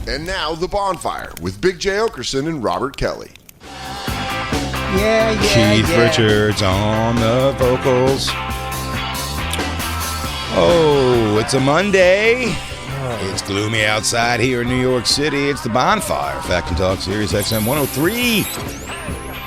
And now, The Bonfire with Big J. Okerson and Robert Kelly. Keith Richards on the vocals. Oh, it's a Monday. It's gloomy outside here in New York City. It's The Bonfire. Fact and Talk, Sirius XM 103.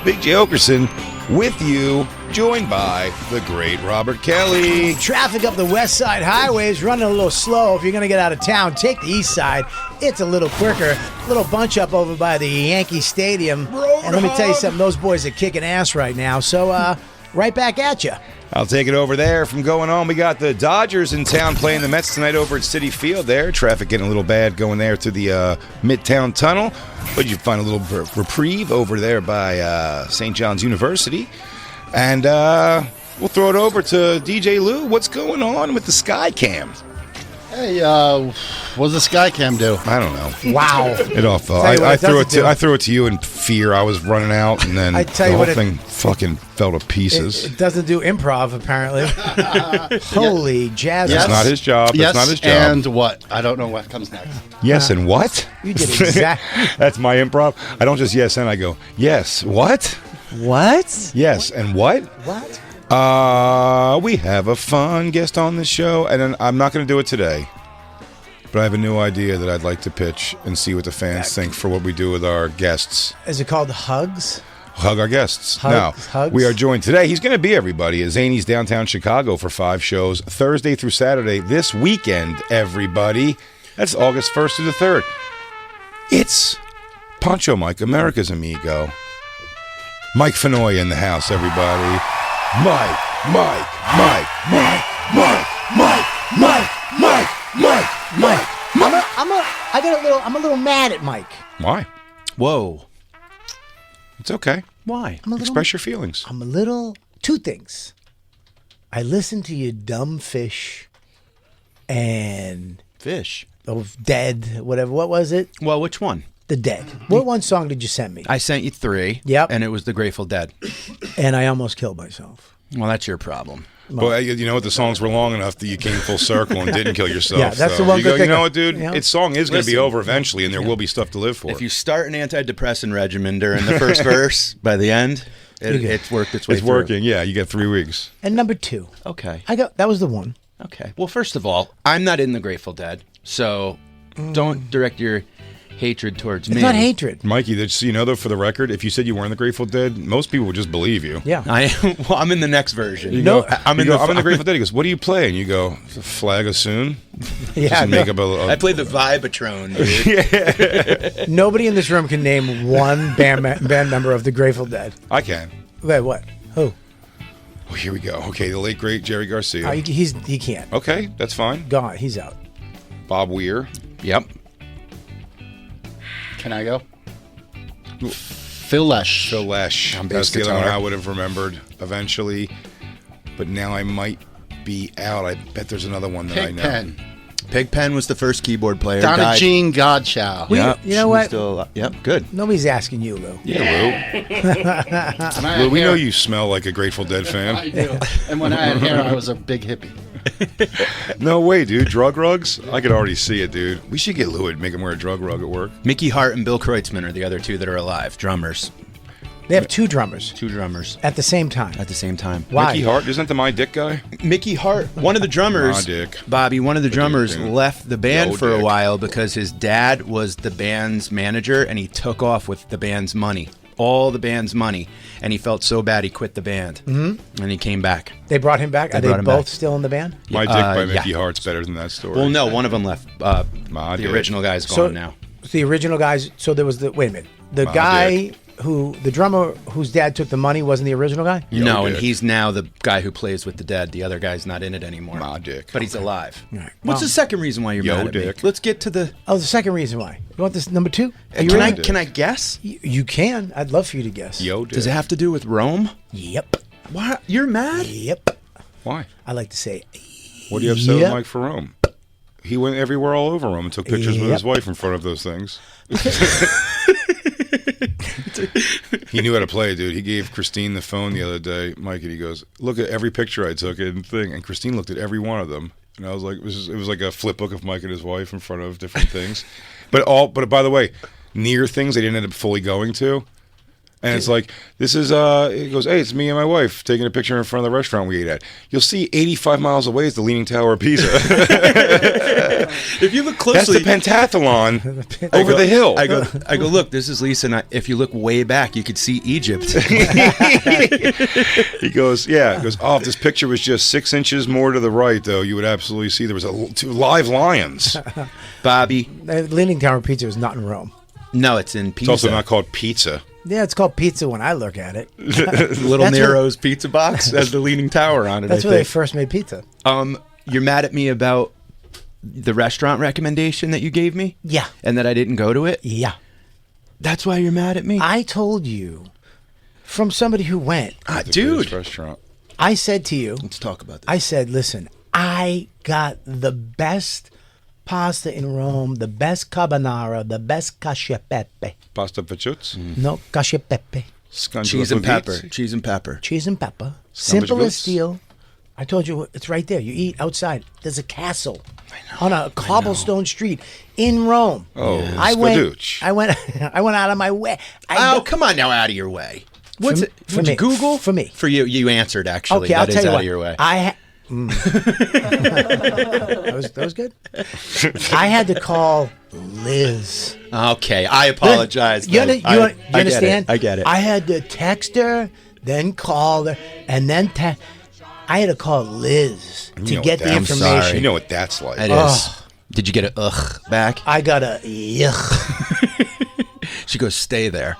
Big J. Okerson with you, joined by the great Robert Kelly. Traffic up the West Side Highway is running a little slow. If you're going to get out of town, take the East Side. It's a little quicker. A little bunch up over by the Yankee Stadium. And let me tell you something, those boys are kicking ass right now. So, right back at you. I'll take it over there from going on. We got the Dodgers in town playing the Mets tonight over at Citi Field there. Traffic getting a little bad going there to the Midtown Tunnel. But you find a little reprieve over there by St. John's University. And we'll throw it over to DJ Lou. What's going on with the Skycam? Hey, what does the Skycam do? I don't know. Wow. It all fell. I threw it to you in fear. I was running out, and then the whole thing fucking fell to pieces. It doesn't do improv, apparently. Holy jazz. That's not his job. Yes, That's not his job. And what? I don't know what comes next. Yes, and what? You did exactly. That's my improv. I don't just yes and I go, yes, what? What? Yes, and what? What? We have a fun guest on the show, and I'm not going to do it today, but I have a new idea that I'd like to pitch and see what the fans think for what we do with our guests. Is it called Hugs? Hug our guests. Hugs? We are joined today. He's going to be everybody at Zany's downtown Chicago for 5 shows, Thursday through Saturday this weekend, everybody. That's August 1st to the 3rd. It's Poncho Mike, America's Amigo. Mike Finoia in the house, everybody. Mike. I'm a little mad at Mike. Why? Whoa. It's okay. Why? Express your feelings. Two things. I listened to you dumb fish and Fish. Dead, whatever. What was it? Well, which one? The Dead. What one song did you send me? I sent you 3. Yep. And it was The Grateful Dead. And I almost killed myself. Well, that's your problem. Well, you know what? The songs were long enough that you came full circle and didn't kill yourself. Yeah, that's so the one you good go, thing. you know what, dude? Yeah. Its song is going to be Listen. over eventually, and there will be stuff to live for. If you start an antidepressant regimen during the first verse, by the end, it's worked its way it's through. working. Yeah, you get 3 weeks. And number 2. Okay. That was the one. Okay. Well, first of all, I'm not in the Grateful Dead, so don't direct your hatred towards me. It's not hatred. Mikey, just so you know, though, for the record, if you said you weren't the Grateful Dead, most people would just believe you. Yeah. I'm in the next version. You No, go, I'm in the Grateful Dead. He goes, what do you play? And you go, Flag of Soon. Yeah. Just make up a I played the Vibatron, dude. Nobody in this room can name one band member of the Grateful Dead. I can. Wait, what? Who? Oh, here we go. Okay, the late, great Jerry Garcia. He can't. Okay, that's fine. Gone. He's out. Bob Weir. Yep. Can I go? Phil Lesh. Phil Lesh. On That's bass the other one guitar. I would have remembered eventually. But now I might be out. I bet there's another one that I know. Pigpen. Pigpen was the first keyboard player. Donna Died. Jean Godchow. Yep. You know she's what? Still alive. Yep. Good. Nobody's asking you, Lou. Yeah, Lou. Lou, we know you smell like a Grateful Dead I fan. do. And when I had hair, I was a big hippie. No way, dude. Drug rugs? I could already see it, dude. We should get Lou and make him wear a drug rug at work. Mickey Hart and Bill Kreutzmann are the other 2 that are alive. Drummers. They have 2 drummers 2 drummers at the same time. at the same time. Why? Mickey Hart, isn't that the My Dick guy? Mickey Hart, one of the drummers, My dick. Bobby, one of the drummers dude. left the band Yo, for a dick. while because his dad was the band's manager and he took off with the band's money. All the band's money. And he felt so bad he quit the band. Mm-hmm. And he came back. They brought him back. Are they brought him both back. still in the band? My Dick by Mickey yeah. Hart's better than that story. Well, no, one of them left. My the dick. original guy's gone So now. the original guys. So there was the. Wait a minute. The My guy dick. the drummer whose dad took the money wasn't the original guy. Yo, No, and dick. he's now the guy who plays with the Dead. The other guy's not in it anymore. My dick. But he's alive. Right. What's Well- the second reason why you're Yo, mad at me? dick. Let's get to the... Oh, the second reason why. You want this number 2? Are you Can ready? I guess? You can. I'd love for you to guess. Yo, dick. Does it have to do with Rome? Yep. What? You're mad? Yep. Why? I like to say. What do you upset with Yep. Mike for Rome? He went everywhere all over Rome and took pictures with Yep. his wife in front of those things. He knew how to play, dude. He gave Christine the phone the other day, Mike, and he goes, look at every picture I took and thing. And Christine looked at every one of them And I was like, it was like a flip book of Mike and his wife in front of different things. But by the way, near things they didn't end up fully going to. And it's like, this is, it goes, hey, it's me and my wife taking a picture in front of the restaurant we ate at. You'll see 85 miles away is the Leaning Tower of Pisa. If you look closely, that's the pentathlon over the hill. I go, look, this is Lisa, and if you look way back, you could see Egypt. He goes, oh, if this picture was just 6 inches more to the right, though, you would absolutely see there was two live lions. Bobby. Leaning Tower Pizza is not in Rome. No, it's in Pisa. It's also not called pizza. Yeah, it's called pizza when I look at it. Little Nero's pizza box has the Leaning Tower on it. That's where they first made pizza. You're mad at me about the restaurant recommendation that you gave me? Yeah. And that I didn't go to it? Yeah. That's why you're mad at me? I told you from somebody who went. Dude. Restaurant. I said to you. Let's talk about this. I said, listen, I got the best pasta in Rome, the best carbonara, the best cacio e pepe. Pasta fettucci? No, cacio e pepe. Cheese and pepper. Cheese and pepper. Cheese and pepper. Simple as steel. I told you, it's right there. You eat outside. There's a castle on a cobblestone street in Rome. Oh, I Skadooch. went out of my way. Come on now, out of your way. What's it? For Would me. you Google? For me. For you. You answered, actually. Okay, I'll tell you out what. of your way. That was good. I had to call Liz. Okay, I apologize. You understand? I get it. I had to text her, then call her, and then I had to call Liz to get the information. Sorry. You know what that's like. It is. Did you get an back? I got a yuck. She goes, stay there.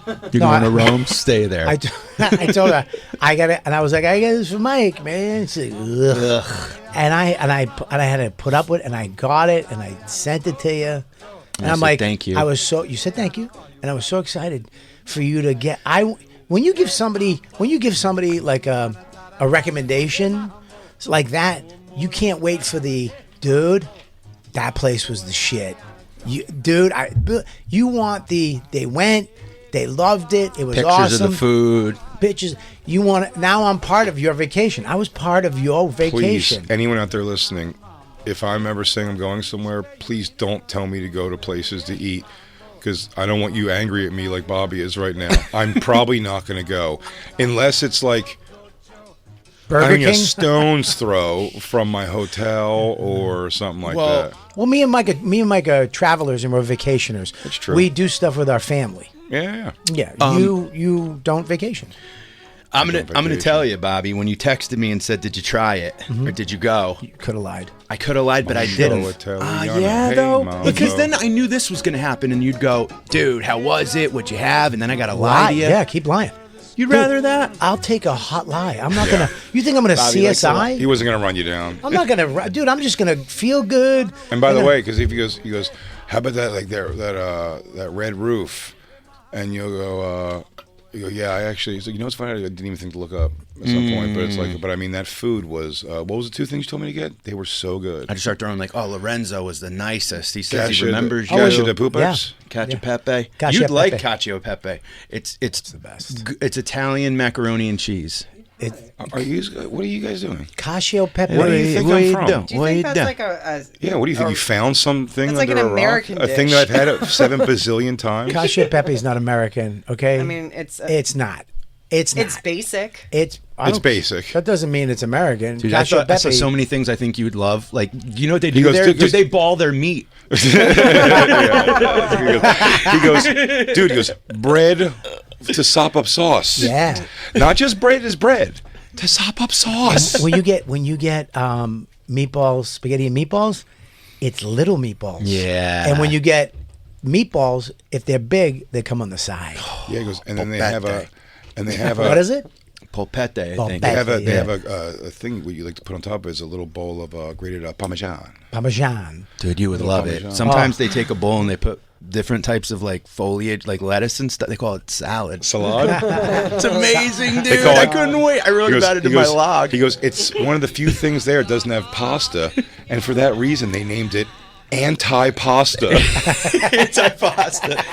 You're going to Rome? Stay there. I told her I got it, and I was like, I got this for Mike, man. She's like, ugh. And I had to put up with it, and I got it, and I sent it to you. And I'm like, thank you. You said thank you, and I was so excited for you to get. When you give somebody like a recommendation like that, you can't wait for the dude. That place was the shit. They went. They loved it. It was Pictures awesome. Pictures of the food. Pictures. Now I'm part of your vacation. I was part of your vacation. Please, anyone out there listening, if I'm ever saying I'm going somewhere, please don't tell me to go to places to eat, because I don't want you angry at me like Bobby is right now. I'm probably not going to go unless it's like Burger King? a stone's throw from my hotel or something like that. Well, me and Mike are travelers and we're vacationers. That's true. We do stuff with our family. Yeah. You don't vacation. I'm gonna tell you, Bobby. When you texted me and said, "Did you try it or did you go?" You could have lied. I could have lied, but I didn't. Because then I knew this was gonna happen, and you'd go, "Dude, how was it? What'd you have?" And then I gotta lie to you. Yeah, keep lying. You'd rather that? I'll take a hot lie. I'm not gonna. You think I'm gonna CSI? He wasn't gonna run you down. I'm not gonna, dude. I'm just gonna feel good. And by the way, because if he goes, how about that? Like that red roof, and you'll go, yeah. I actually, he's like, you know what's funny? I didn't even think to look up at some point, but it's like, but I mean, that food was. What was the two things you told me to get? They were so good. I just start throwing like, oh, Lorenzo was the nicest. He says he remembers you. Cacio de pupas. Cacio pepe. Cacio You'd pepe. like cacio pepe. It's the best. It's Italian macaroni and cheese. What are you guys doing? Cacio pepe. What do you think I'm from? Do you think that's like a yeah, what do you think? You found something It's under like an a American rock? A thing dish. that I've had it 7 bazillion times? Cacio pepe is not American, okay? I mean, it's not. It's not. It's basic. It's basic. That doesn't mean it's American. Dude, Cacio I saw pepe. so many things I think you'd love. Like, you know what they do goes, there? dude, Dude, they ball their meat. He goes, bread to sop up sauce. Yeah. Not just bread is bread. To sop up sauce. when you get meatballs, spaghetti and meatballs, it's little meatballs. Yeah. And when you get meatballs, if they're big, they come on the side. Yeah, he goes, and then they have a What is it? Polpette, I think. They have Yeah. a thing what you like to put on top is a little bowl of grated Parmesan. Parmesan. Dude, you would love it. Parmesan. Sometimes they take a bowl and they put different types of like foliage, like lettuce and stuff. They call it salad. Salad? It's amazing, dude. call I it- couldn't wait. I wrote about it in my log. He goes, it's one of the few things there that doesn't have pasta, and for that reason they named it anti-pasta. Anti-pasta.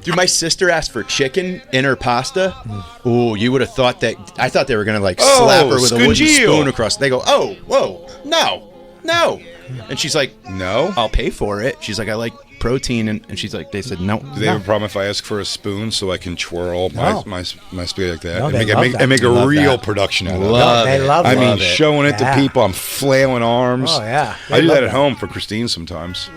Dude, my sister asked for chicken in her pasta. Oh, you would have thought that. I thought they were going to like slap her with a wooden scungio. spoon across. They go, oh, whoa, no. No. And she's like, No? I'll pay for it. She's like, I like protein. And she's like, they said, no. Do they have a problem if I ask for a spoon so I can twirl No. my spaghetti like that? No, and they make, love make, that. and make a Love real that. production out of it. Love They it. love I it. mean, Love it. showing it Yeah. to people, I'm flailing arms. Oh, yeah. I They do love that at that. home for Christine sometimes.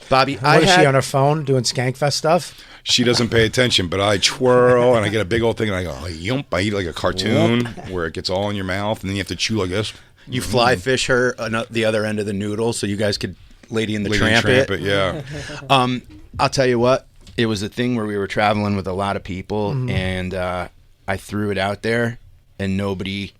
Bobby, What is she on her phone doing Skankfest stuff? She doesn't pay attention, but I twirl and I get a big old thing and I go, yump. I eat like a cartoon where it gets all in your mouth and then you have to chew like this. You fly fish her the other end of the noodle so you guys could Lady in the Lady and Tramp Tramp it, yeah. I'll tell you what, it was a thing where we were traveling with a lot of people, Mm-hmm. and I threw it out there, and nobody.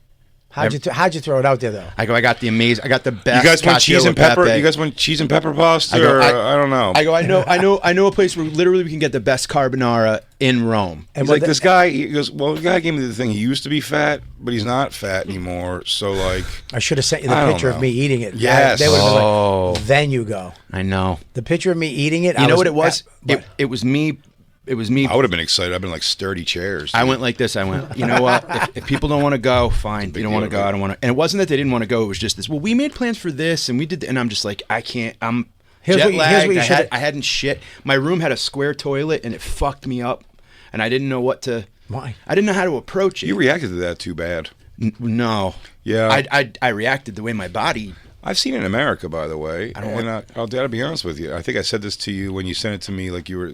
How'd you throw it out there though? I got the best. You guys want cheese cacio and pepper? pepe. You guys want cheese and pepper pasta? I go, Or, I don't know. I know a place where literally we can get the best carbonara in Rome. And He's what like, the- this guy, he goes, well, the guy gave me the thing. He used to be fat, but he's not fat anymore. So, like, I should have sent you the I don't picture of know. me eating it. Yes. They would've been Oh. like, then you go. I know. The picture of me eating it. You know what it was? What? It was me. It was me. I would have been excited. I've been like sturdy chairs. I dude. went like this. I went, you know what? If people don't want to go, fine. You don't want to deal, go. right? I don't want to. And it wasn't that they didn't want to go. It was just this. Well, we made plans for this, and we did. And I'm just like, I can't. I'm Here's jet what you lagged. should've- I hadn't shit. My room had a square toilet, and it fucked me up. And I didn't know what to. Why? I didn't know how to approach it. You reacted to that too bad. No. Yeah. I reacted the way my body. I've seen it in America, by the way. I don't and I'll be honest with you. I think I said this to you when you sent it to me. Like you were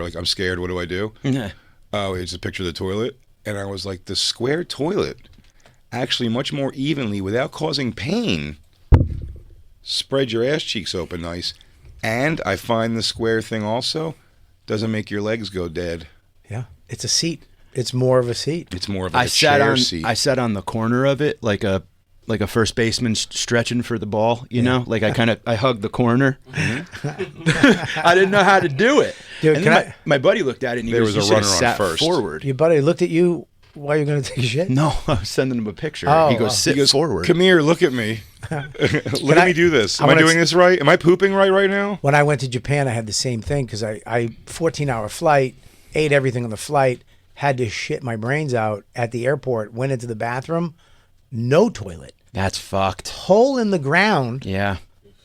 like, I'm scared. What do I do? Yeah. Oh, it's a picture of the toilet, and I was like, the square toilet, actually much more evenly without causing pain. Spread your ass cheeks open nice, and I find the square thing also doesn't make your legs go dead. Yeah, it's a seat. It's more of a seat. It's more of I like a sat chair on. seat. I sat on the corner of it like a first baseman stretching for the ball. You know, like I hugged the corner. I didn't know how to do it. Dude, and can then my buddy looked at it and he There goes, was "You a should have runner on sat first." forward." Your buddy looked at you while you're going to take a shit. No, I was sending him a picture. Oh, he goes, oh. "Sit He goes, forward." Come here, look at me. Let I- me do this. Am I I wanna doing s- this right? Am I pooping right now? When I went to Japan, I had the same thing because I 14-hour flight, ate everything on the flight, had to shit my brains out at the airport, went into the bathroom, no toilet, That's fucked. hole in the ground, Yeah.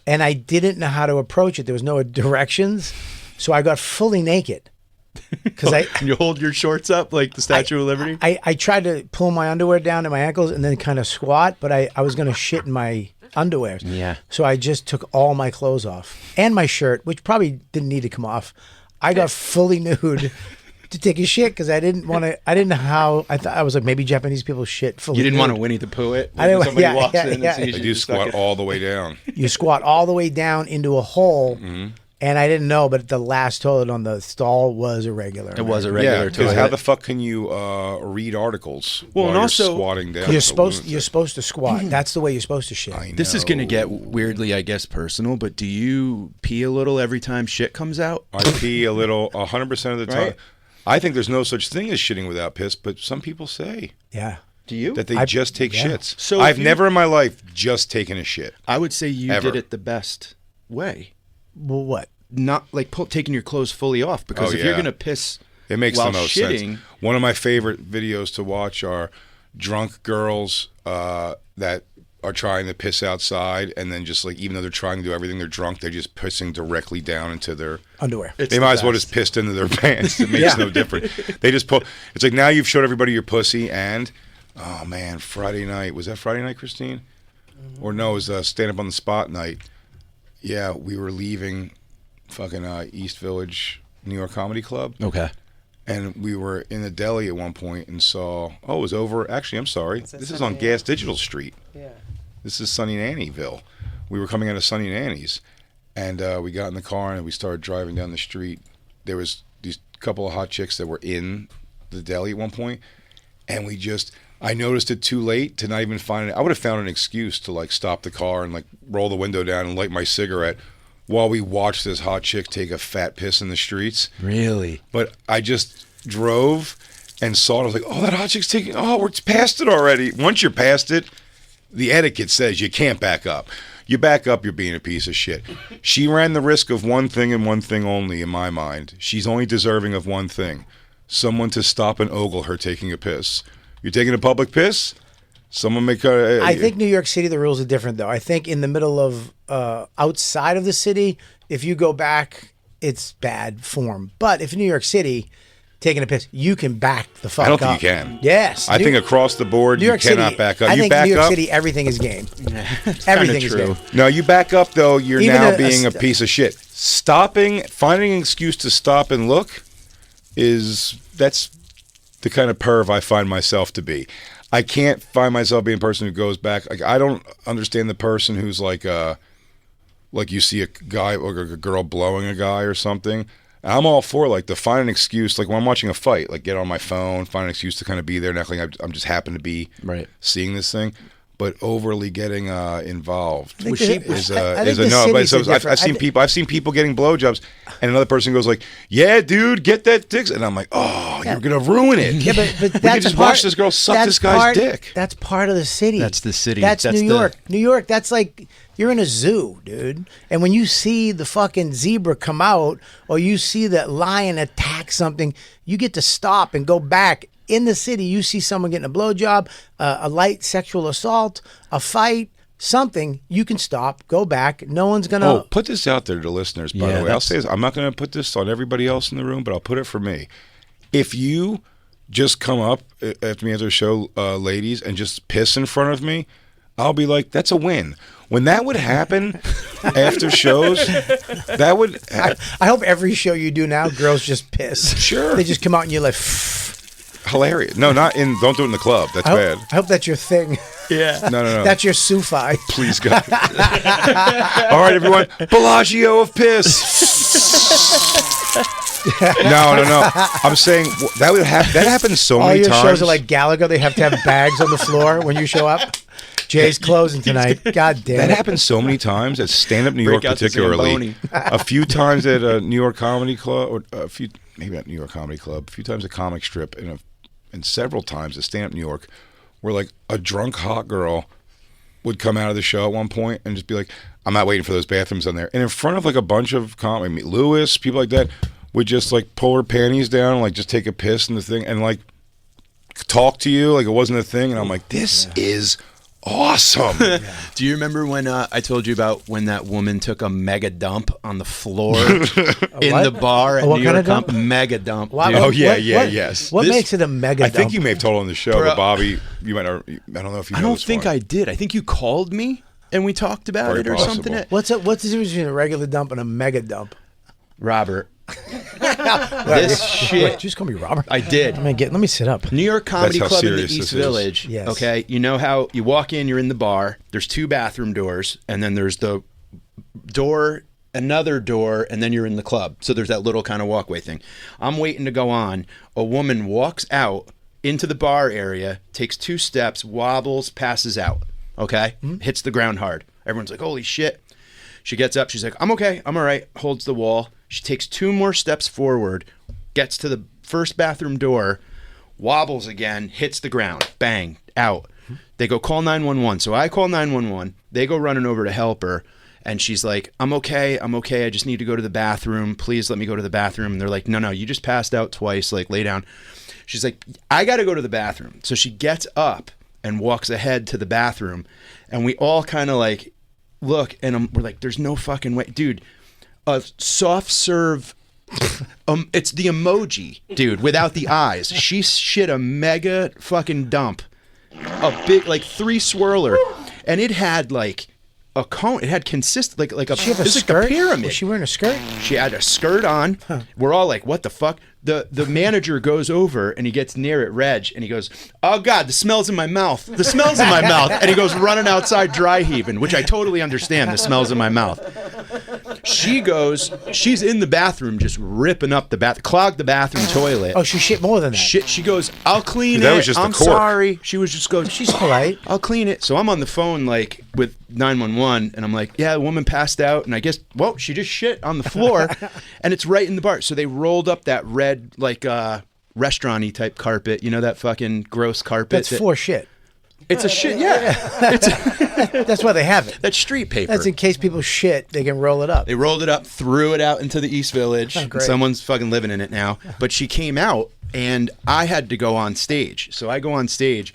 and I didn't know how to approach it. There was no directions, so I got fully naked because Can you hold your shorts up like the Statue of Liberty? I tried to pull my underwear down to my ankles and then kind of squat, but I was going to shit in my underwear. Yeah. So I just took all my clothes off and my shirt, which probably didn't need to come off. I got fully nude to take a shit because I didn't want to. I didn't know how. I was like, maybe Japanese people shit fully. You didn't nude. want to Winnie the Pooh it. I didn't- When somebody yeah, walks yeah, in yeah. and sees I you do stuck squat it. all the way down. You squat all the way down into a hole. Mm-hmm. And I didn't know, but the last toilet on the stall was irregular. It was a Yeah, regular because toilet. how the fuck can you read articles Well, while and you're also- squatting down? You're like a supposed lunatic? to squat. That's the way you're supposed to shit. I know. This is going to get weirdly, I guess, personal, but do you pee a little every time shit comes out? I pee a little 100% of the time. Right. I think there's no such thing as shitting without piss, but some people say Yeah. Do you? that they I- just take yeah. shits. So I've if you- never in my life just taken a shit. I would say you Ever. did it the best way. Well, what? Not like taking your clothes fully off, because Oh, if you're yeah. going to piss It makes while the most shitting, sense. One of my favorite videos to watch are drunk girls that are trying to piss outside, and then just like, even though they're trying to do everything, they're drunk, they're just pissing directly down into their Underwear. it's they the might as well best. just pissed into their pants. It makes Yeah. no difference. They just pull. It's like, now you've showed everybody your pussy, and oh man, Friday night, was that Friday night, Christine? Or no, it was stand up on the spot night. Yeah, we were leaving fucking East Village New York Comedy Club, Okay. and we were in the deli at one point and saw. Oh, it was over. Actually, I'm sorry. It's at This is Sunny on Gas Digital Street. Yeah. This is Sunny Nannyville. We were coming out of Sunny Nanny's, and we got in the car and we started driving down the street. There was these couple of hot chicks that were in the deli at one point, and I noticed it too late to not even find it. I would have found an excuse to like stop the car and like roll the window down and light my cigarette while we watched this hot chick take a fat piss in the streets. Really? But I just drove and saw it. I was like, oh, that hot chick's taking, oh, we're past it already. Once you're past it, the etiquette says you can't back up. You back up, you're being a piece of shit. She ran the risk of one thing and one thing only in my mind. She's only deserving of one thing. Someone to stop and ogle her taking a piss. You're taking a public piss? Someone may I think New York City, the rules are different, though. I think in the middle of outside of the city, if you go back, it's bad form. But if in New York City, taking a piss, you can back the fuck up. I don't think you can. Yes. I think across the board, New York you cannot City, back up. I you think back New York up. City, everything is game. Everything is game. No, you back up, though, you're Even now being a piece of shit. Finding an excuse to stop and look that's the kind of perv I find myself to be. I can't find myself being a person who goes back. Like, I don't understand the person who's like you see a guy or a girl blowing a guy or something. I'm all for like to find an excuse, like when I'm watching a fight, like get on my phone, find an excuse to kind of be there, and act like I'm just happen to be seeing this thing. But overly getting involved is a no. But so I've seen people getting blowjobs, and another person goes like, "Yeah, dude, get that dick," and I'm like, "Oh, you're gonna ruin it." Yeah, but we that's could just watch this girl suck this guy's dick. That's part of the city. That's the city. That's New York. New York. That's like you're in a zoo, dude. And when you see the fucking zebra come out, or you see that lion attack something, you get to stop and go back. In the city, you see someone getting a blowjob, a light sexual assault, a fight, something, you can stop, go back. No one's going to... Oh, put this out there to listeners, by the way. I'll say this. I'm not going to put this on everybody else in the room, but I'll put it for me. If you just come up after me after the show, ladies, and just piss in front of me, I'll be like, that's a win. When that would happen after shows, that would... I hope every show you do now, girls just piss. Sure. They just come out and you're like... Hilarious. No, don't do it in the club. That's bad. I hope that's your thing. Yeah. No. That's your Sufi. Please, God. All right, everyone. Bellagio of piss. No. I'm saying that happens so All many times. All your shows are like Gallagher. They have to have bags on the floor when you show up. Jay's closing tonight. God damn it. That happens so many times at stand-up New York, particularly. A few times at a New York Comedy Club, or maybe not New York Comedy Club. A few times at Comic Strip, and several times at stand-up New York, where like a drunk hot girl would come out of the show at one point and just be like, "I'm not waiting for those bathrooms on there," and in front of like a bunch of Lewis, people like that, would just like pull her panties down and like just take a piss in the thing and like talk to you like it wasn't a thing, and I'm like, this is awesome. Do you remember when I told you about when that woman took a mega dump on the floor in the bar at New York? Dump? Mega dump. Wow. Oh yeah, yes. What makes it a mega dump? I think you may have told on the show, but Bobby, you might not. I don't know if you. I don't think I did. I think you called me and we talked about it or something. What's the difference between a regular dump and a mega dump? Robert. This shit. Just call me Robert. I did. Let me sit up. New York Comedy That's how Club in the serious East this is. Village. Yes. Okay, you know how you walk in, you're in the bar. There's two bathroom doors, and then there's the door, another door, and then you're in the club. So there's that little kind of walkway thing. I'm waiting to go on. A woman walks out into the bar area, takes 2 steps, wobbles, passes out. Okay, hits the ground hard. Everyone's like, "Holy shit!" She gets up. She's like, "I'm okay. I'm all right." Holds the wall. She takes 2 more steps forward, gets to the first bathroom door, wobbles again, hits the ground, bang, out. They go call 911. So I call 911. They go running over to help her, and she's like, I'm okay. I just need to go to the bathroom. Please let me go to the bathroom. And they're like, no, you just passed out twice. Like, lay down. She's like, I got to go to the bathroom. So she gets up and walks ahead to the bathroom, and we all kind of like look, and we're like, there's no fucking way. Dude, a soft serve, it's the emoji, dude, without the eyes. She shit a mega fucking dump, a big, like 3 swirler, and it had like a cone. It had like a, She have a it's skirt? like a pyramid. Was she wearing a skirt? She had a skirt on. We're all like, what the fuck? The manager goes over and he gets near it, Reg, and he goes, "Oh God, the smell's in my mouth. The smell's in my mouth." And he goes running outside dry heaving, which I totally understand. The smell's in my mouth. She's in the bathroom just ripping up clogged the bathroom toilet. Oh, she shit more than that. Shit, she goes, "I'll clean That it. was just the I'm cork. sorry." She was just going, She's polite. "I'll clean it." So I'm on the phone like with 911, and I'm like, "Yeah, the woman passed out, and I guess, well, she just shit on the floor," and it's right in the bar. So they rolled up that red like restaurant-y type carpet, you know, that fucking gross carpet. That's for shit. It's a shit, yeah. That's why they have it. That's street paper. That's in case people shit, they can roll it up. They rolled it up, threw it out into the East Village. Oh, great. Someone's fucking living in it now. But she came out, and I had to go on stage. So I go on stage.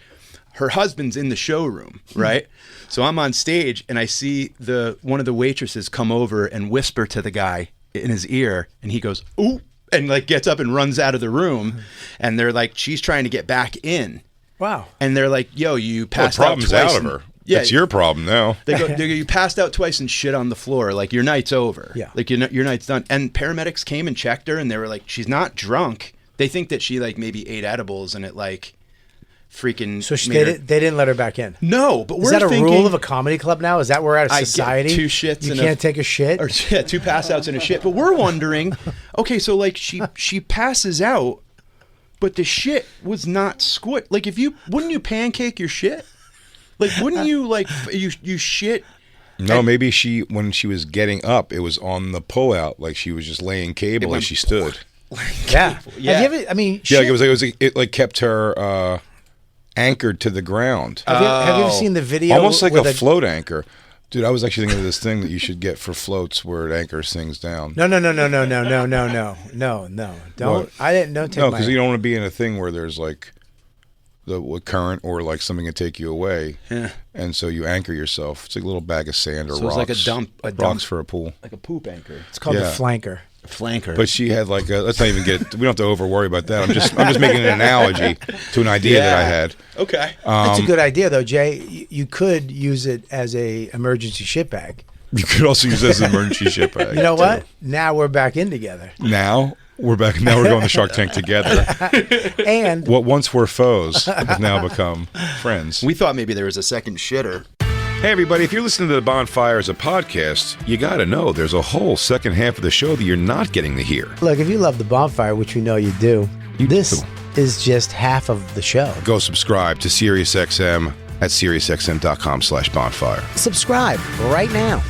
her husband's in the showroom, right? So I'm on stage and I see one of the waitresses come over and whisper to the guy in his ear, and he goes, "Ooh," and like gets up and runs out of the room, and they're like, she's trying to get back in. Wow. And they're like, "Yo, you passed out problem's twice." out of her. Yeah, it's your problem now. They go, "You passed out twice and shit on the floor. Like, your night's over. Yeah. Like, your night's done." And paramedics came and checked her, and they were like, "She's not drunk." They think that she like maybe ate edibles and it like freaking. So made her- they didn't let her back in. No, but Is we're that a thinking, rule of a comedy club now? Is that we're at a I get society? 2 shits You and can't take a shit. or yeah, 2 pass outs and a shit. But we're wondering, okay, so like she passes out, but the shit was not squid. Like wouldn't you pancake your shit? Like wouldn't you like you shit? No, maybe when she was getting up, it was on the pullout, like she was just laying cable went as she stood. Yeah. Yeah. Have you ever, I mean, Yeah, shit. it like kept her anchored to the ground, Have you ever seen the video? almost like with a float anchor. Dude, I was actually thinking of this thing that you should get for floats where it anchors things down. No. Don't. What? I didn't know. No, because you don't want to be in a thing where there's like the current or like something can take you away. Yeah. And so you anchor yourself. It's like a little bag of sand or So rocks. it's like a dump Rocks for a pool. like a poop anchor, It's called Yeah. the flanker. flanker. But she had like let's not even get. We don't have to over worry about that. I'm just making an analogy to an idea that I had. Okay. That's a good idea, though, Jay. You could use it as a emergency shit bag. You could also use it as an emergency ship bag. You know too. what? Now we're back in together. Now we're back. Now we're going to Shark Tank together. And What once were foes have now become friends. We thought maybe there was a second shitter. Hey, everybody, if you're listening to The Bonfire as a podcast, you got to know there's a whole second half of the show that you're not getting to hear. look, if you love the Bonfire, which we know you do, this is just half of the show. Go subscribe to SiriusXM at SiriusXM.com/bonfire. Subscribe right now.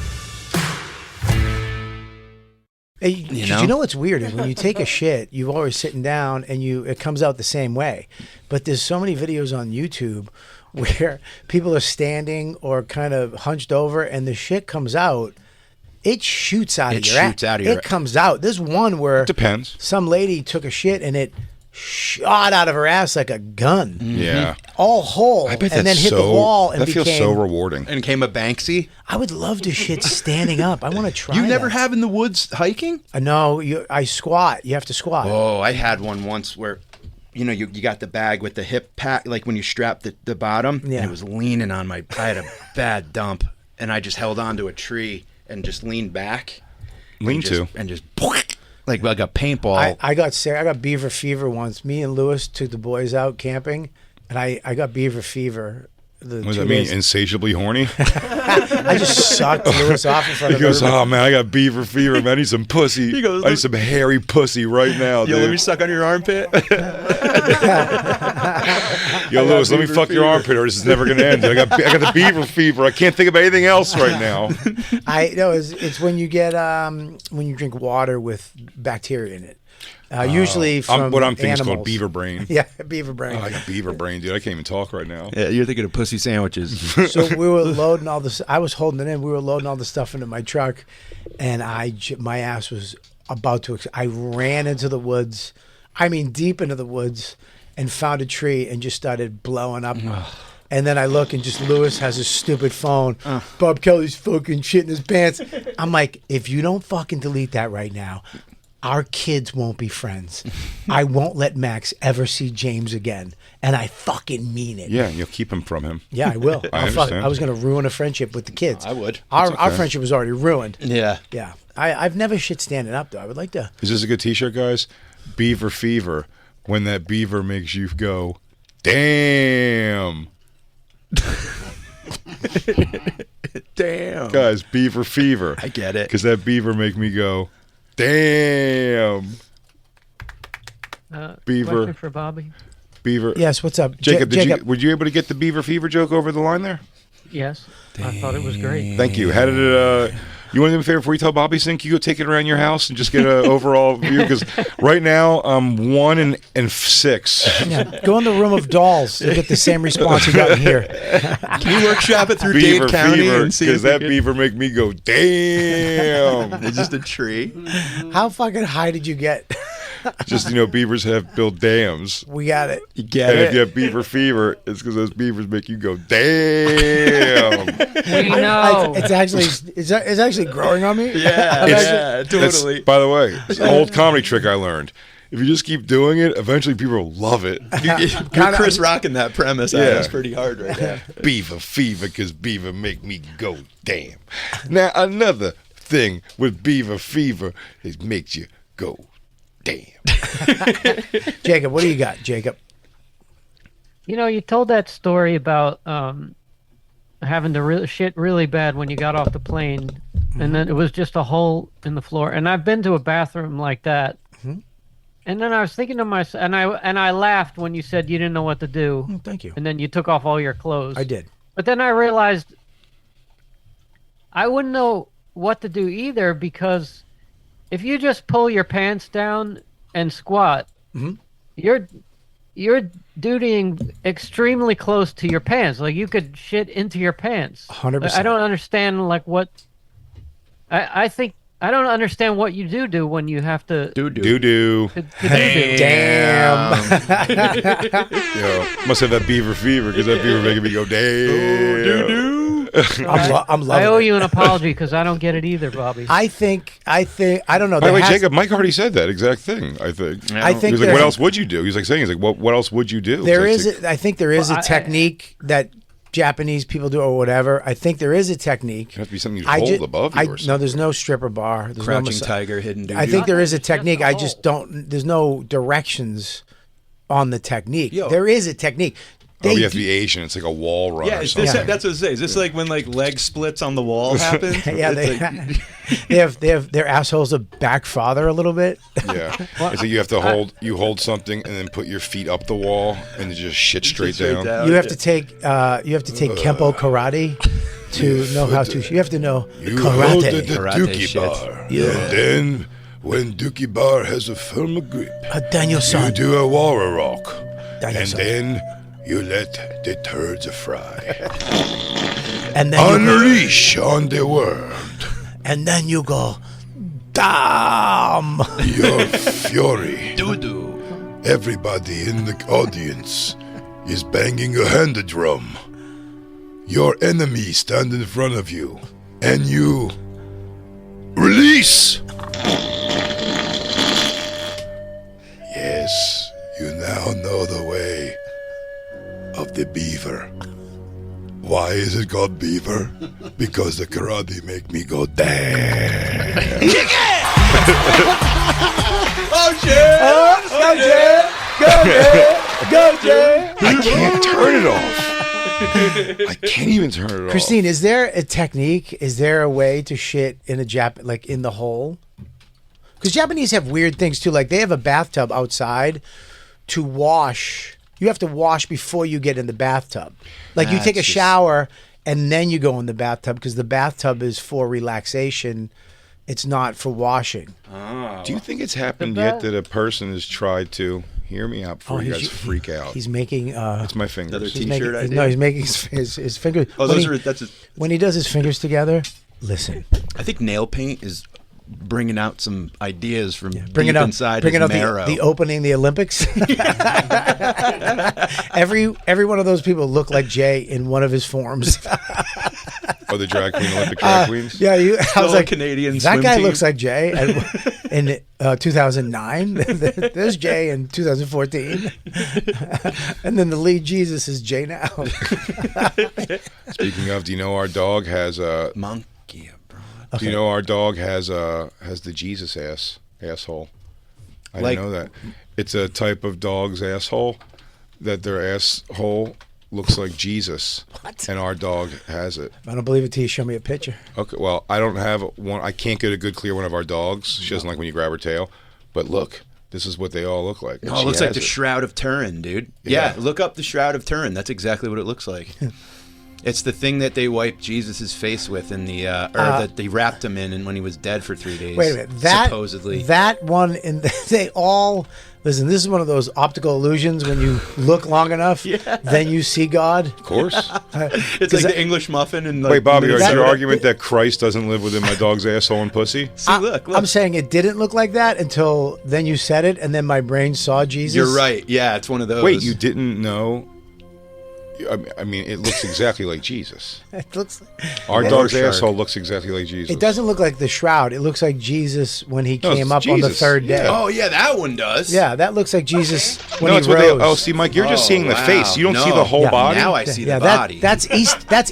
Hey, you know what's weird is when you take a shit, you're always sitting down and it comes out the same way. But there's so many videos on YouTube where people are standing or kind of hunched over and the shit comes out. It shoots out of your ass. It comes out. There's one where Depends. some lady took a shit and it shot out of her ass like a gun. Yeah. All whole. I bet and then that's hit the wall and that became. feels so rewarding. And came a Banksy. I would love to shit standing up. I want to try. You never that. have in the woods hiking? No, I squat. You have to squat. Oh, I had one once where, you got the bag with the hip pack, like when you strap the bottom, Yeah. and it was leaning on I had a bad dump, and I just held onto a tree and just leaned back. Lean to. And just, like a paintball. I got sick. I got beaver fever once. Me and Lewis took the boys out camping, and I got beaver fever. What does that mean? Insatiably horny? I just sucked Lewis off in front He of goes, everybody. oh man, I got beaver fever, man. I need some pussy. He goes, I need some hairy pussy right now, Yo, let me dude. suck on your armpit. Yo, Lewis, let me fuck your armpit or this is never going to end. I got the beaver fever. I can't think of anything else right now. It's when you get when you drink water with bacteria in it. Usually from what I'm thinking is called animals. beaver brain. Yeah, beaver brain. Oh, I got beaver brain, dude. I can't even talk right now. Yeah, you're thinking of pussy sandwiches. So we were loading all this. I was holding it in. We were loading all the stuff into my truck, and my ass was about to. I ran into the woods. I mean, deep into the woods, and found a tree and just started blowing up. And then I look and just Lewis has his stupid phone. Bob Kelly's fucking shit in his pants. I'm like, if you don't fucking delete that right now, our kids won't be friends. I won't let Max ever see James again. And I fucking mean it. Yeah, and you'll keep him from him. Yeah, I will. I understand. I was going to ruin a friendship with the kids. I would. Our friendship was already ruined. Yeah. Yeah. I've never shit standing up, though. I would like to. Is this a good t-shirt, guys? Beaver fever. When that beaver makes you go, damn. Damn. Guys, beaver fever. I get it. Because that beaver make me go, damn. Beaver. Question for Bobby. Beaver. Yes, what's up? Jacob, Jacob. were you able to get the beaver fever joke over the line there? Yes, I thought it was great. Thank you. How did it, you want to do me a favor before you tell Bobby Sink? You go take it around your house and just get an overall view? Because right now, I'm 1 and 6. Yeah, go in the room of dolls. You'll get the same response you got in here. Can you workshop it through Beaver Dade County fever, and see because if that beaver make me go, damn. It's just a tree. How fucking high did you get? Just beavers have built dams. We got it. You get And it? if you have beaver fever, it's because those beavers make you go, damn. We know. It's actually growing on me. Yeah, It's- That's- totally. by the way, it's an old comedy trick I learned. If you just keep doing it, eventually people will love it. You're Chris rocking that premise. Yeah. That's pretty hard right now. Beaver fever, because beaver make me go, damn. Now, another thing with beaver fever, it makes you go, damn. Jacob, what do you got, Jacob? You told that story about having to shit really bad when you got off the plane, and then it was just a hole in the floor. And I've been to a bathroom like that. And then I was thinking to myself, and I laughed when you said you didn't know what to do. Thank you. And then you took off all your clothes. I did. But then I realized I wouldn't know what to do either, because if you just pull your pants down and squat, you're dutying extremely close to your pants. Like, you could shit into your pants. 100%. I don't understand what I think. I don't understand what you do when you have to Doo-doo. to do. Damn. Must have that beaver fever, because that beaver making me go, damn. I'm loving I owe it. you an apology because I don't get it either, Bobby. I don't know. By the way, There has- Jacob, Mike already said that exact thing, I think. I think He's like, there- what else would you do? He's like, what else would you do? There It's is, like, I think there is Well, a technique that Japanese people do, or whatever. I think there is a technique. it has to be something you I hold ju- above I- you or something. No, there's no stripper bar. There's no Crouching massa- tiger, hidden dude. I think there is a Nothing, just technique. a I just hole. don't. There's no directions on the technique. Yo. There is a technique. Oh, you have do- to be Asian. It's like a wall run Yeah, or is something. this, that's what it says. Is this like when leg splits on the wall happen? Yeah, It's they, like- they have their assholes a back farther a little bit. Yeah. It's like you have to hold something and then put your feet up the wall and then just shit straight down. You have to take Kempo karate to know how to. You have to know You hold the karate. Karate Dookie shit. bar. Yeah. And then when Dookie bar has a firm grip, Daniel you San. do a warrior rock. Daniel And San. then you let the turds fry. And then you, Unleash on the world and then you go, damn. your fury. Everybody in the audience is banging a hand drum. Your enemy stand in front of you, and you release. Yes, you now know the way of the beaver. Why is it called beaver? Because the karate make me go damn. Go Jay! Go Jay! I can't turn it off. I can't even turn it off. Christine, is there a technique? Is there a way to shit in in the hole? Because Japanese have weird things too. Like, they have a bathtub outside to wash. You have to wash before you get in the bathtub. Like, you take a shower and then you go in the bathtub, because the bathtub is for relaxation. It's not for washing. Do you think it's happened The yet best- that a person has tried to hear me out before you guys freak out? He's making. It's my fingers. Another He's T-shirt making, idea? no, he's making his fingers. Oh, when those he- are that's. when he does his fingers together. Listen, I think nail paint is bringing out some ideas from bringing deep out, inside bringing his out marrow. the opening the Olympics. every one of those people look like Jay in one of his forms. Oh, the drag queen, Olympic drag queens? Yeah, I was old like, Canadian that swim guy team. looks like Jay in 2009. There's Jay in 2014, and then the lead Jesus is Jay now. Speaking of, do you know our dog has a? monkey abroad. Do you know our dog has the Jesus asshole? I Like- didn't know that. It's a type of dog's asshole that their asshole looks like Jesus. What? And our dog has it. I don't believe it till you show me a picture. Okay, well, I don't have one. I can't get a good clear one of our dogs. She doesn't like when you grab her tail. But look, this is what they all look like. And Oh, it she looks like has the it. Shroud of Turin, dude. Yeah. Yeah, look up the Shroud of Turin. That's exactly what it looks like. It's the thing that they wiped Jesus' face with in the, or that they wrapped him in, and when he was dead for 3 days. Wait a minute. supposedly. That one, they all... Listen, this is one of those optical illusions when you look long enough, then you see God. Of course. It's like the English muffin and like Wait, Bobby, is That- your argument that Christ doesn't live within my dog's asshole and pussy? See, look. I'm saying it didn't look like that until then you said it, and then my brain saw Jesus. You're right. Yeah, it's one of those. Wait, you didn't know? I mean, it looks exactly like Jesus. It looks. Our Yeah. dog's Shark. asshole looks exactly like Jesus. It doesn't look like the shroud. It looks like Jesus when he No, came it's up on the Jesus. third day. Yeah. Oh, yeah, that one does. Yeah, that looks like Jesus when No, he it's what they. rose. Oh, see, Mike, you're just Oh, seeing the wow. face. You don't see No. the whole Yeah. body. Now I see the yeah, body. That's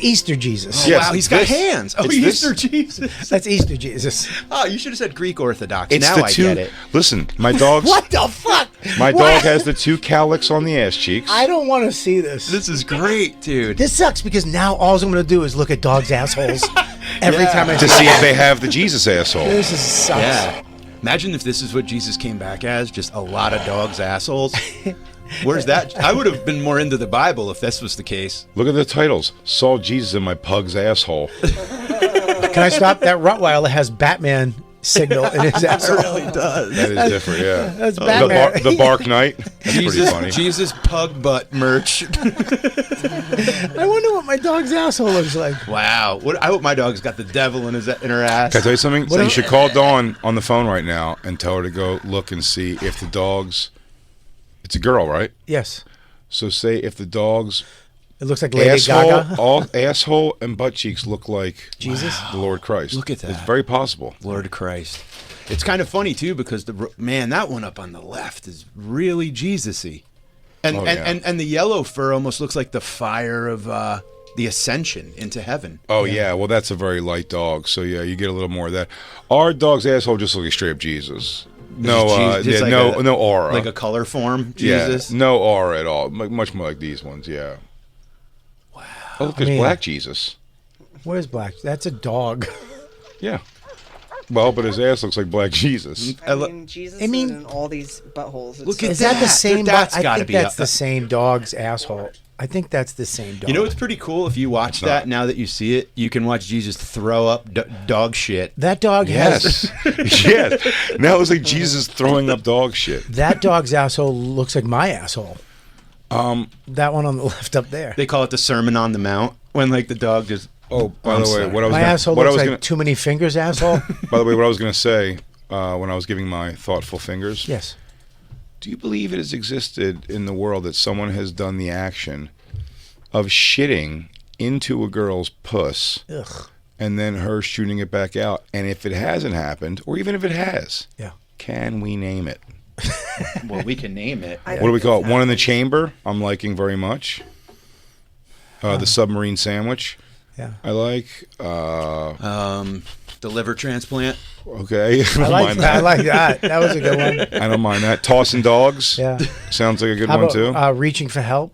Easter Jesus. Yes, Wow, he's it's got this. hands. Oh, It's Easter this. Jesus. That's Easter Jesus. Oh, you should have said Greek Orthodox. It's now the I two. get it. Listen, my dog's. What the fuck? My What? dog has the 2 cowlicks on the ass cheeks. I don't want to see this. This is great, dude. This sucks because now all I'm going to do is look at dogs' assholes every time I to see if they have the Jesus asshole. This is sucks. Yeah. Imagine if this is what Jesus came back as, just a lot of dogs' assholes. Where's that? I would have been more into the Bible if this was the case. Look at the titles. Saw Jesus in my pug's asshole. Can I stop? That Rottweiler has Batman signal in his asshole. does. That is different, yeah. That's The, Batman. the Bark Knight. That's pretty funny. Jesus pug butt merch. I wonder what my dog's asshole looks like. Wow. I hope my dog's got the devil in her ass. Can I tell you something? So you should call Dawn on the phone right now and tell her to go look and see if the dog's... It's a girl, right? Yes. So say if the dog's It looks like Lady asshole, Gaga. all asshole and butt cheeks look like Jesus? the Lord Christ. Look at that. It's very possible. Lord Christ. It's kind of funny too because that one up on the left is really Jesus-y. And, Oh, and, yeah. and the yellow fur almost looks like the fire of the ascension into heaven. Oh yeah, well that's a very light dog, so yeah, you get a little more of that. Our dog's asshole just looks like straight up Jesus. No, Jesus- just like no aura. Like a color form, yeah, Jesus. no aura at all. Much more like these ones, yeah. Wow. Oh, look, there's mean- black Jesus. Where's Black? That's a dog. Yeah. Well, but his ass looks like black Jesus. I mean, Jesus I mean- is in all these buttholes. It's Look at Is that the same? That's I gotta think be that's up- the same dog's asshole. I think that's the same dog. You know what's pretty cool? If you watch that, now that you see it, you can watch Jesus throw up dog shit. that dog has Yes. Yes. Now it's like Jesus throwing up dog shit. that dog's asshole looks like my asshole. That one on the left up there. They call it the Sermon on the Mount when like the dog just. Oh, by the way, what I was My gonna, asshole what I looks was like gonna, too many fingers. Asshole. by the way, what I was going to say when I was giving my thoughtful fingers. Yes. Do you believe it has existed in the world that someone has done the action of shitting into a girl's puss Ugh. and then her shooting it back out? And if it hasn't happened, or even if it has, Yeah. can we name it? Well, we can name it. What do we call it? One in the chamber, I'm liking very much. The submarine sandwich, Yeah. I like. The liver transplant. Okay, I I don't like mind that. I that. like that. That was a good one. I don't mind that. Tossing dogs. Yeah. Sounds like a good How one about too. reaching for help?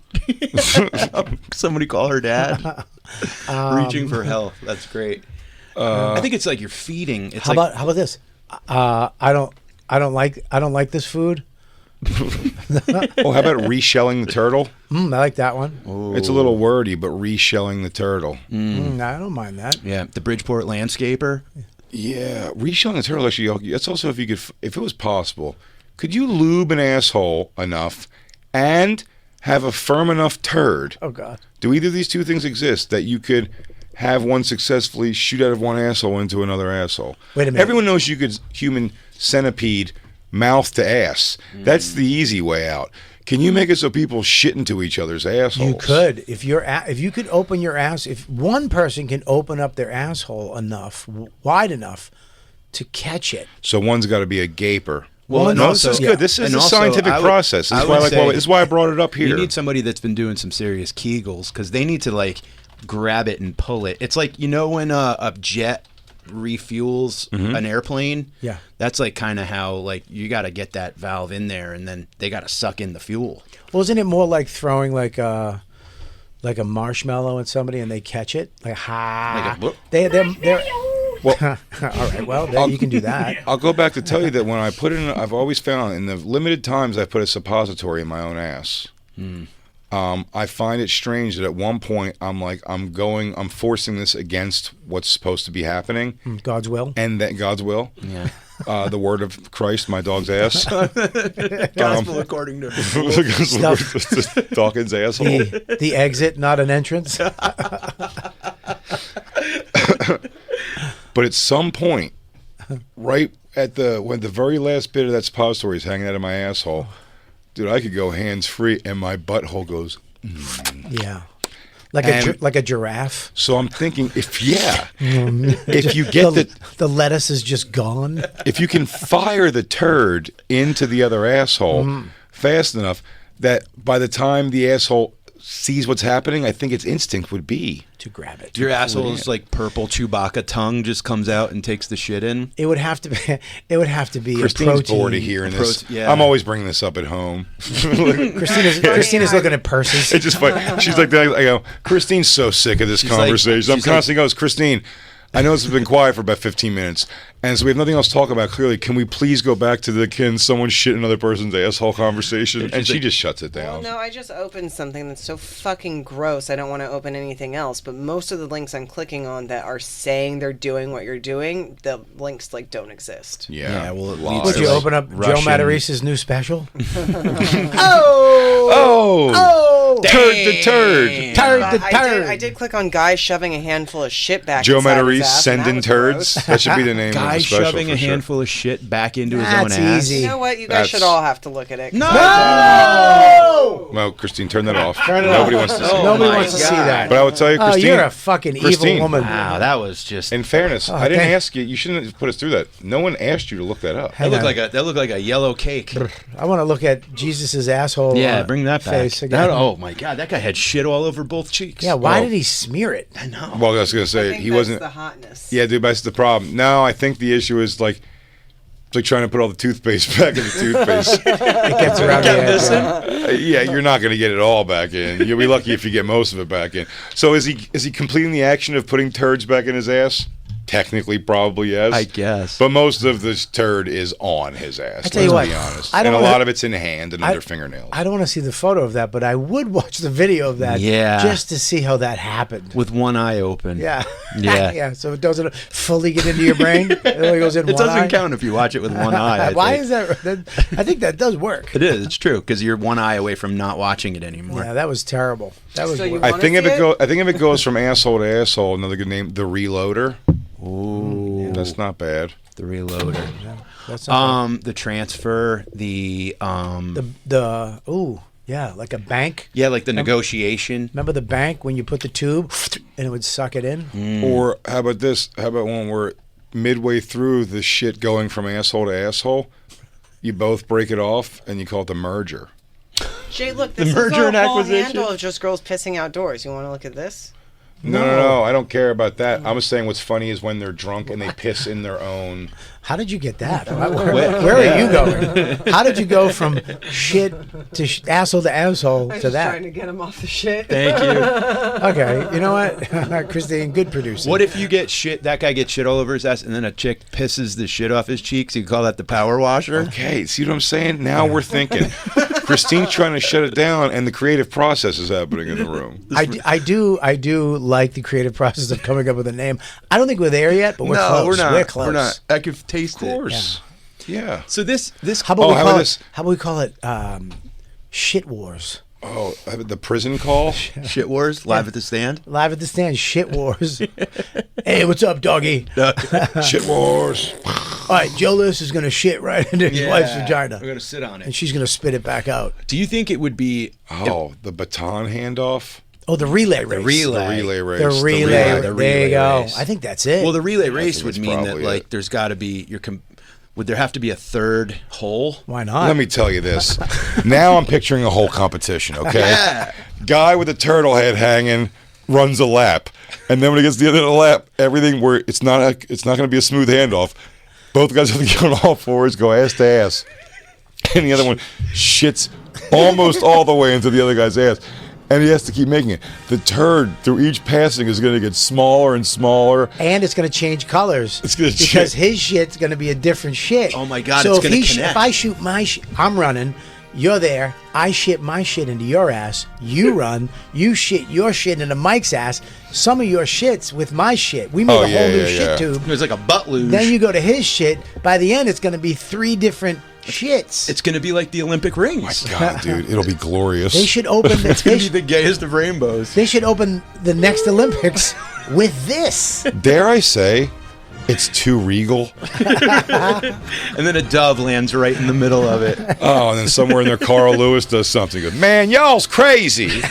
Somebody call her dad. Reaching for help. That's great. I think it's like you're feeding. It's How like, about this? I don't like this food. Oh, how about reshelling the turtle? I like that one. It's a little wordy, but reshelling the turtle. I don't mind that. yeah, the Bridgeport landscaper. Yeah, reshelling the turtle actually. That's also if it was possible, could you lube an asshole enough and have a firm enough turd? Oh God. Do either of these two things exist that you could have one successfully shoot out of one asshole into another asshole? Wait a minute. Everyone knows you could human centipede mouth to ass. That's the easy way out. Can you make it so people shit into each other's assholes? You could if you could open your ass. If one person can open up their asshole enough, wide enough, to catch it. So one's got to be a gaper. Well, and no, also- this is good. This is and a also, scientific I would- process. This I is why, would like, say this is why I brought it up here. You need somebody that's been doing some serious Kegels because they need to like grab it and pull it. It's like when a jet refuels an airplane. Yeah. That's like kind of how like you got to get that valve in there and then they got to suck in the fuel. Well, isn't it more like throwing like a marshmallow at somebody and they catch it? Like ha. Like a whoop. They're Well, all right. Well, then you can do that. I'll go back to tell you that when I put it in, I've always found in the limited times I put a suppository in my own ass. I find it strange that at one point I'm forcing this against what's supposed to be happening. God's will. And that God's will. Yeah. The word of Christ, my dog's ass. Gospel according to Dawkins' asshole. The exit, not an entrance. But at some point, right at when the very last bit of that suppository is hanging out of my asshole, dude, I could go hands free, and my butthole goes. Yeah. Like a giraffe. So I'm thinking, if you get the lettuce is just gone. If you can fire the turd into the other asshole fast enough that by the time the asshole sees what's happening, I think its instinct would be to grab it. Your asshole's like purple Chewbacca tongue just comes out and takes the shit in. It would have to be. It would have to be Christine's a protein. bored of hearing this. Yeah. I'm always bringing this up at home. Christina's looking at purses. It's just funny. She's like, I go, Christine's so sick of this conversation. I'm constantly goes, Christine, I know this has been quiet for about 15 minutes, and so we have nothing else to talk about. Clearly, can we please go back to the can someone shit another person's asshole conversation? And she just shuts it down. Well, no, I just opened something that's so fucking gross. I don't want to open anything else. But most of the links I'm clicking on that are saying they're doing what you're doing, the links like don't exist. Yeah. Well, it Lies. Would you open up Russian. Joe Matarese's new special? Turd the turd. I did click on guy shoving a handful of shit back. Joe inside his Matarese ass, and that sending was turds. gross. That should be the name Guy of the special. shoving for a sure. handful of shit back into his That's own ass. easy. You know what? You guys should all have to look at it. No, Christine, turn that off. Nobody wants to see it. Nobody wants to see that. But I would tell you, Oh, Christine. you're a fucking Christine. evil woman. Wow, that was just. In fairness, I didn't thank- ask you. You shouldn't have put us through that. No one asked you to look that up. Hang That on. looked like a yellow cake. I want to look at Jesus's asshole. Yeah, bring that back. face again. Oh my god, that guy had shit all over both cheeks. Yeah, why Oh. did he smear it? I know. Well, I was gonna I say think he that's wasn't. the hotness. Yeah, dude, that's the problem. No, I think the issue is like. It's like trying to put all the toothpaste back in the toothpaste. It gets around the edge. Yeah, you're not going to get it all back in. You'll be lucky if you get most of it back in. So is he completing the action of putting turds back in his ass? Technically, probably yes. I guess. But most of this turd is on his ass. I tell you let's what, be honest. I And don't a wanna- lot of it's in hand and under fingernails. I don't want to see the photo of that, but I would watch the video of that Yeah. just to see how that happened. With one eye open. Yeah. Yeah. Yeah. So it doesn't fully get into your brain. It only goes in It one doesn't eye. count if you watch it with one eye. I Why think. is that? I think that does work. It is. It's true because you're one eye away from not watching it anymore. Yeah, that was terrible. That was. So you worse. want- I think Wanna if see it? I think if it goes from asshole to asshole, another good name, the reloader. Ooh, That's not bad. the reloader. That's not The transfer, the yeah, like a bank. yeah, like the negotiation. Remember the bank when you put the tube and it would suck it in? Or how about this? How about one where midway through the shit going from asshole to asshole, you both break it off and you call it the merger. Jay, look, this merger is and a whole acquisition? handle of just girls pissing outdoors. You want to look at this? No, I don't care about that. I'm just saying what's funny is when they're drunk and they piss in their own. How did you get that? Where are you going? How did you go from shit to asshole to asshole to that? trying to get him off the shit. Thank you. Okay, you know what, Christine, good producer. What if you get shit? That guy gets shit all over his ass, and then a chick pisses the shit off his cheeks. You call that the power washer? Okay, see what I'm saying? Now we're thinking. Christine's trying to shut it down, and the creative process is happening in the room. I do like the creative process of coming up with a name. I don't think we're there yet, but we're close. we're not. We're close. We're not. I could taste Of course. Yeah. So this How about Oh, we how call about it? this? How about we call it Shit Wars? Oh, the prison call? shit wars live at the stand. Live at the stand, Shit Wars. Hey, what's up, doggy? Shit wars. All right, Joe Lewis is gonna shit right into his wife's vagina, We're gonna sit on and it. she's gonna spit it back out. Do you think it would be Oh, the baton handoff? Oh, the relay race. The relay race. The relay. the There relay you go. race. I think that's it. well? The relay race think would it's mean that probably like it. there's got to be would there have to be a third hole? Why not? Let me tell you this. Now I'm picturing a whole competition, okay? Yeah. Guy with a turtle head hanging runs a lap. And then when he gets to the end of the lap, everything where it's not going to be a smooth handoff. Both guys have to get on all fours, go ass to ass. And the other one shits almost all the way into the other guy's ass. And he has to keep making it. The turd through each passing is going to get smaller and smaller. and it's going to change colors. It's gonna because change. his shit's going to be a different shit. Oh my God, So it's if gonna connect. if I shoot my I'm running, You're there. I shit my shit into your ass. You run. You shit your shit into Mike's ass. Some of your shits with my shit. We made a whole new shit tube. It was like a butt luge. Then you go to his shit. By the end, it's going to be 3 different shits. It's going to be like the Olympic rings. My God, dude, it'll be glorious. They should open. It's going to be the gayest of rainbows. They should open the next Olympics with this. Dare I say, it's too regal. And then a dove lands right in the middle of it. Oh, and then somewhere in there, Carl Lewis does something. Goes, man, y'all's crazy.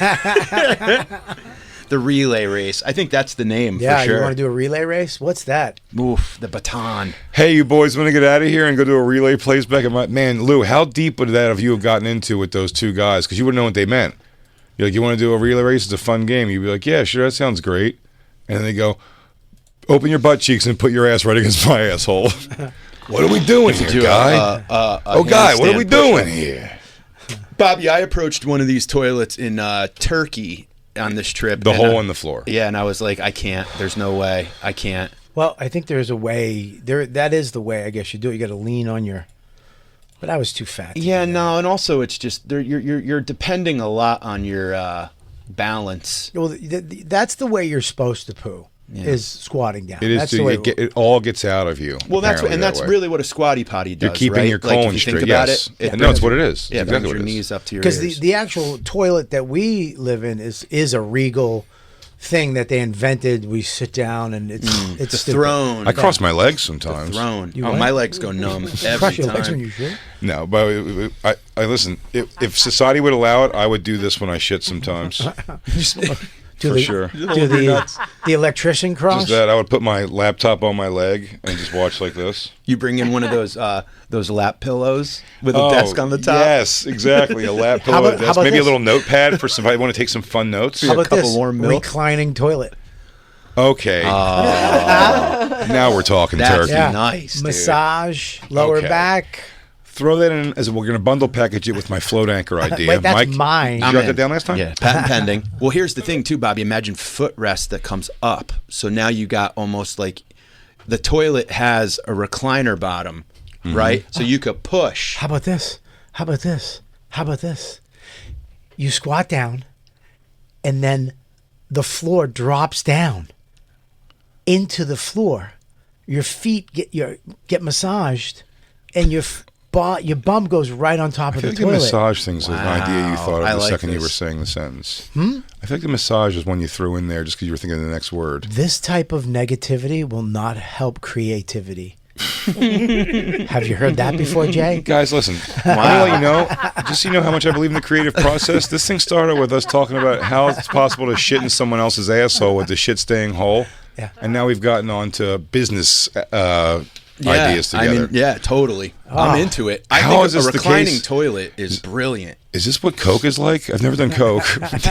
The relay race. I think that's the name Yeah, for sure. you want to do a relay race? What's that? Oof, the baton. Hey, you boys want to get out of here and go do a relay place back at my... Man, Lou, how deep would that have you have gotten into with those 2 guys? Because you wouldn't know what they meant. You're like, you want to do a relay race? It's a fun game. You'd be like, yeah, sure, that sounds great. And then they go, open your butt cheeks and put your ass right against my asshole. What are we doing here, guy? Guy, what are we doing here? Bobby, I approached one of these toilets in Turkey on this trip. The hole in the floor. Yeah, and I was like, I can't. There's no way. I can't. Well, I think there's a way. That is the way. I guess you do it. You got to lean on your. But I was too fat. Yeah, no, and also it's just you're depending a lot on your balance. Well, that's the way you're supposed to poo. Yeah. Is squatting down. It is. That's the way it all gets out of you. Well, that's really what a squatty potty does. You're keeping right? your colon if you straight. Think about yes, it, no, it's what it is. Yeah, exactly your knees up to your ears. Because the actual toilet that we live in is a regal thing that they invented. We sit down and it's the throne. I cross my legs sometimes. The throne. My legs go numb every cross your time. legs when you shit? No, but I listen. If society would allow it, I would do this when I shit sometimes. For sure. Do the electrician cross? Just that. I would put my laptop on my leg and just watch like this. You bring in one of those lap pillows with a desk on the top? Yes, exactly. A lap pillow desk. Maybe a little notepad for somebody want to take some fun notes. How about a couple this? warm milk? Reclining toilet. Okay. Now we're talking That's turkey. Yeah. nice, dude. Massage, lower Okay. back. Throw that in as we're going to bundle package it with my float anchor idea. Wait, that's Mike, mine. Did you write that down last time? Yeah, patent pending. Well, here's the thing too, Bobby. Imagine footrest that comes up. So now you got almost like the toilet has a recliner bottom, right? So you could push. How about this? How about this? How about this? You squat down, and then the floor drops down into the floor. Your feet get massaged, and your bum goes right on top of the I feel like toilet. the massage thing's an idea you thought of I the like second you this. were saying the sentence. I feel like the massage is one you threw in there just because you were thinking of the next word. This type of negativity will not help creativity. Have you heard that before, Jay? Guys, listen. Wow. You know, just so you know how much I believe in the creative process, this thing started with us talking about how it's possible to shit in someone else's asshole with the shit staying whole. Yeah. And now we've gotten on to business ideas together. I mean, yeah, totally. I'm into it. I How think is this a the reclining case? toilet is brilliant. Is this what Coke is like? I've never done Coke. Is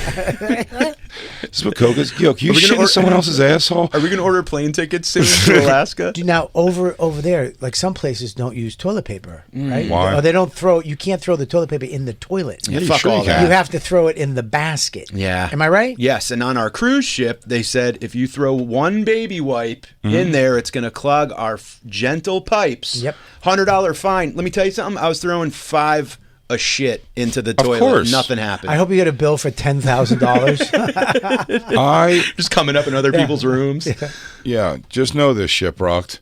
this what Coke is? Yo, can you we gonna shit in order- someone else's asshole? Are we going to order plane tickets soon to Alaska? Now over there, like some places don't use toilet paper, right? Why? Or they don't throw. You can't throw the toilet paper in the toilet. Yeah, you fuck sure all you can. that. You have to throw it in the basket. Yeah. Am I right? Yes, and on our cruise ship, they said if you throw one baby wipe in there, it's going to clog our gentle pipes. Yep. $100 fine. Let me tell you something. I was throwing 5 a shit into the toilet. course. Nothing happened. I hope you get a bill for $10,000. I Just coming up in other people's rooms. yeah, just know this, Shiprocked.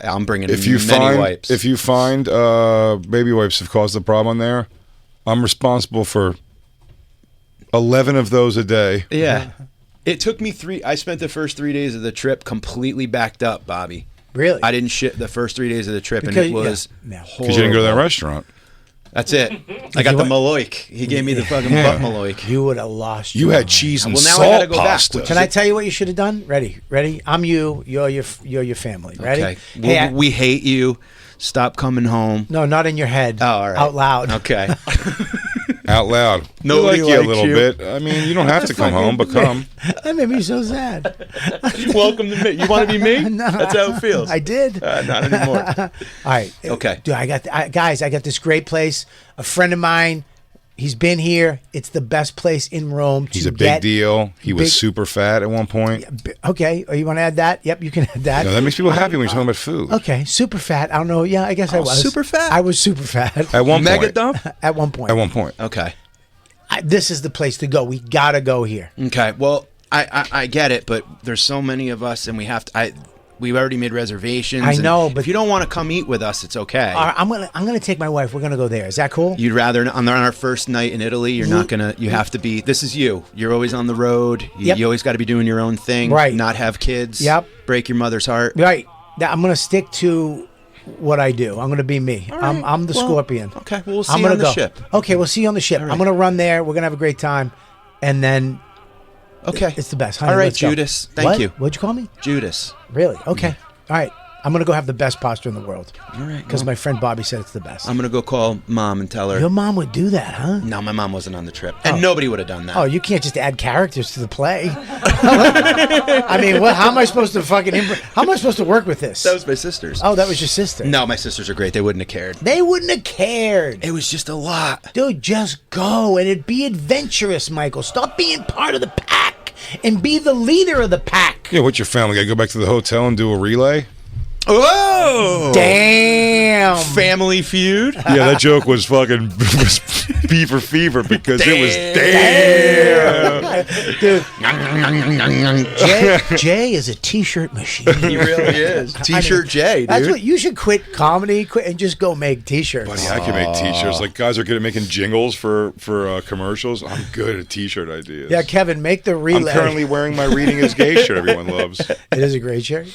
I'm bringing If you many wipes. If you find baby wipes have caused the problem there, I'm responsible for 11 of those a day. Yeah. It took me I spent the first 3 days of the trip completely backed up, Bobby. Really? I didn't shit the first 3 days of the trip, Because- and it was yeah. Because you didn't go to that horrible. restaurant. That's it. I got the Maloik. He gave me the fucking butt Maloik. You would have lost. You your had mind. cheese and Well, now I salt gotta go back. pasta. Can I tell you what you should have done? Ready? I'm you. You're your family. Ready? Okay. Hey, We hate you. Stop coming home. no, not in your head. Oh, all right. Out loud. Okay. Out loud. Nobody we like you a likes little you. bit. I mean, you don't have to come home, but come. That made me so sad. Welcome to me. You want to be me? No. That's how it feels. I did. Not anymore. All right. Okay. Dude, I got this great place. A friend of mine He's been here. It's the best place in Rome. He's a big deal. He was super fat at one point. Okay. Oh, you want to add that? Yep, you can add that. No, that makes people happy when you're talking about food. Okay, super fat. I don't know. Yeah, I guess I was. super fat? I was super fat. At one Mega point. dump? At one point. At one point. Okay. This is the place to go. We got to go here. Okay. Well, I get it, but there's so many of us, and we have to. We've already made reservations. I and know, but if you don't want to come eat with us, it's okay. All right, I'm gonna take my wife. We're gonna go there. Is that cool? You'd rather on our first night in Italy, you're not gonna. You have to be. This is you. You're always on the road. You always got to be doing your own thing. Right. Not have kids. Yep. Break your mother's heart. Right. Now, I'm gonna stick to what I do. I'm gonna be me. right. I'm the Scorpion. Okay. Well, we'll see I'm you gonna on the go. ship. Okay, we'll see you on the ship. All I'm right. gonna run there. We're gonna have a great time, and then Okay. it's the best. Honey, All right, let's go. Judas. Thank What? you. What'd you call me? Judas. Really? Okay. All right. I'm gonna go have the best pasta in the world. All right. Because my friend Bobby said it's the best. I'm gonna go call mom and tell her. Your mom would do that, huh? No, my mom wasn't on the trip, and nobody would have done that. Oh, you can't just add characters to the play. I mean, how am I supposed to how am I supposed to work with this? That was my sister's. Oh, that was your sister. No, my sisters are great. They wouldn't have cared. They wouldn't have cared. It was just a lot. Dude, just go and it'd be adventurous, Michael. Stop being part of the pack and be the leader of the pack. Yeah, what's your family? Gotta go back to the hotel and do a relay? Oh! Damn. Family Feud? Yeah, that joke was fucking was beaver fever because it was damn. Dude, Jay is a t-shirt machine. He really is. T-shirt J, dude. That's what you should quit comedy, and just go make t-shirts. Buddy, I can make t-shirts. Like guys are good at making jingles for commercials. I'm good at t-shirt ideas. Yeah, Kevin, make the relay. I'm currently wearing my Reading is Gay shirt everyone loves. It is a great shirt.